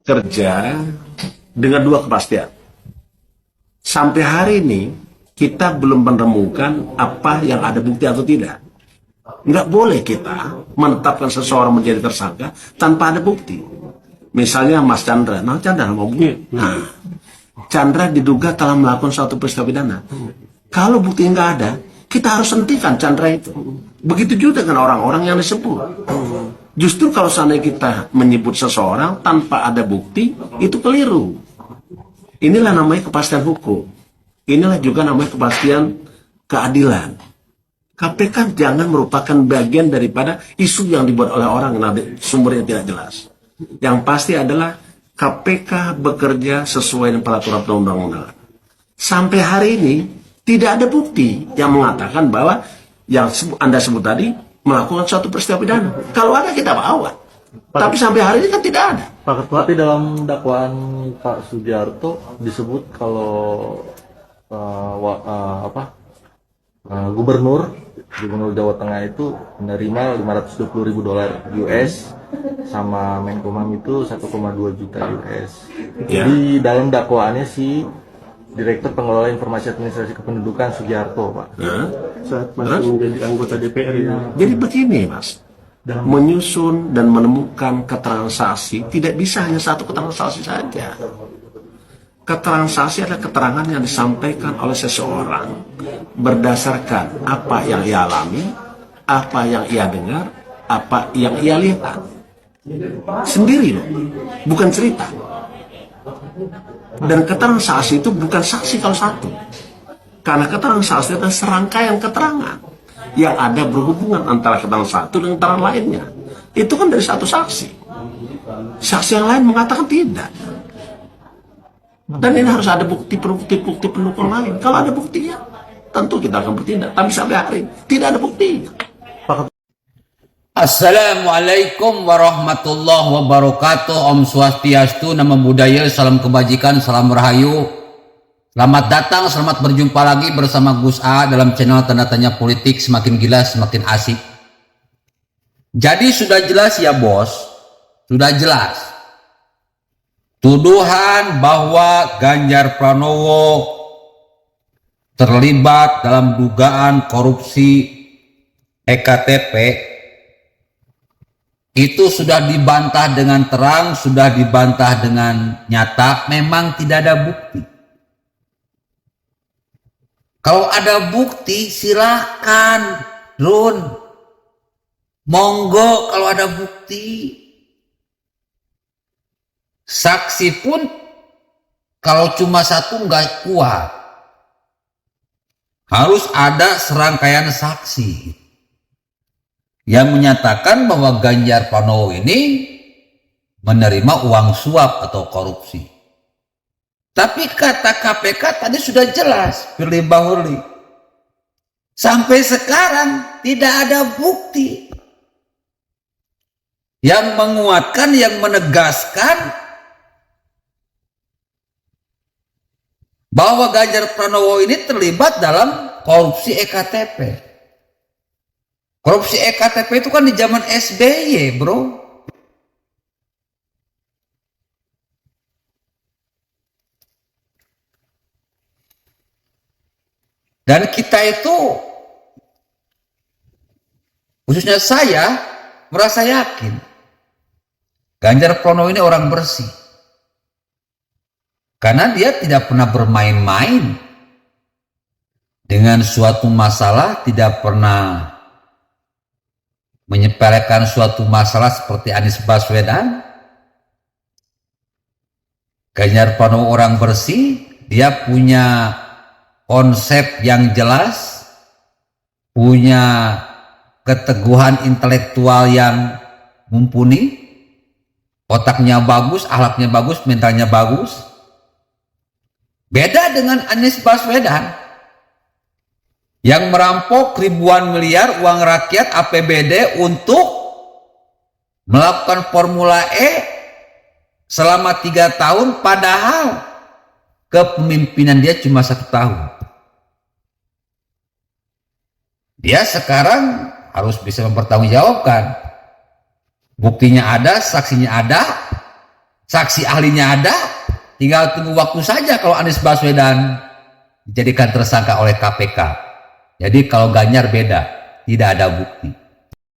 kerja dengan dua kepastian. Sampai hari ini kita belum menemukan apa yang ada bukti atau tidak. Nggak boleh kita menetapkan seseorang menjadi tersangka tanpa ada bukti. Misalnya Mas Chandra, nah, Chandra diduga telah melakukan suatu peristiwa pidana. Kalau bukti nggak ada, kita harus hentikan Chandra itu. Begitu juga dengan orang-orang yang disebut. Justru kalau seandainya kita menyebut seseorang tanpa ada bukti, itu keliru. Inilah namanya kepastian hukum. Inilah juga namanya kepastian keadilan. KPK jangan merupakan bagian daripada isu yang dibuat oleh orang yang sumbernya tidak jelas. Yang pasti adalah KPK bekerja sesuai dengan peraturan perundang-undangan. Sampai hari ini tidak ada bukti yang mengatakan bahwa yang Anda sebut tadi melakukan suatu peristiwa pidana. Kalau ada kita bawa. Tapi sampai hari ini kan tidak ada. Pak Ketua, tapi dalam dakwaan Pak Sugiarto disebut kalau Gubernur Jawa Tengah itu menerima $520.000 US sama Menkumham itu 1,2 juta US. Ya. Di dalam dakwaannya si Direktur Pengelola Informasi Administrasi Kependudukan Sugiarto, Pak. Saat masih menjadi anggota DPR ini. Jadi begini, Mas. Menyusun dan menemukan keterangan saksi tidak bisa hanya satu keterangan saksi saja. Keterangan saksi adalah keterangan yang disampaikan oleh seseorang berdasarkan apa yang ia alami, apa yang ia dengar, apa yang ia lihat. Sendiri loh, bukan cerita. Dan keterangan saksi itu bukan saksi kalau satu. Karena keterangan saksi adalah serangkaian keterangan yang ada berhubungan antara keterangan satu dengan keterangan lainnya. Itu kan dari satu saksi. Saksi yang lain mengatakan tidak. Dan ini harus ada bukti pendukung lain. Kalau ada buktinya, tentu kita akan bertindak. Tapi sampai hari ini tidak ada buktinya. Assalamualaikum warahmatullahi wabarakatuh. Om Swastiastu, Namo Buddhaya, salam kebajikan, salam rahayu. Selamat datang, selamat berjumpa lagi bersama Gus A dalam channel Tanda Tanya Politik, semakin gila semakin asik. Jadi sudah jelas ya bos, sudah jelas. Tuduhan bahwa Ganjar Pranowo terlibat dalam dugaan korupsi EKTP itu sudah dibantah dengan terang, sudah dibantah dengan nyata, memang tidak ada bukti. Kalau ada bukti silakan, Run. Monggo kalau ada bukti. Saksi pun kalau cuma satu nggak kuat. Harus ada serangkaian saksi yang menyatakan bahwa Ganjar Pranowo ini menerima uang suap atau korupsi. Tapi kata KPK tadi sudah jelas, Firly Bahuri. Sampai sekarang tidak ada bukti yang menguatkan, yang menegaskan bahwa Ganjar Pranowo ini terlibat dalam korupsi EKTP. Korupsi EKTP itu kan di zaman SBY, bro. Dan kita itu, khususnya saya, merasa yakin Ganjar Pranowo ini orang bersih. Karena dia tidak pernah bermain-main dengan suatu masalah, tidak pernah menyepelekan suatu masalah seperti Anies Baswedan. Ganjar Pranowo orang bersih, dia punya konsep yang jelas, punya keteguhan intelektual yang mumpuni, otaknya bagus, akhlaknya bagus, mentalnya bagus. Beda dengan Anies Baswedan yang merampok ribuan miliar uang rakyat APBD untuk melakukan Formula E selama 3 tahun, padahal kepemimpinan dia cuma 1 tahun. Dia sekarang harus bisa mempertanggungjawabkan. Buktinya ada, saksinya ada, saksi ahlinya ada, tinggal tunggu waktu saja kalau Anies Baswedan dijadikan tersangka oleh KPK. Jadi kalau Ganjar beda, tidak ada bukti.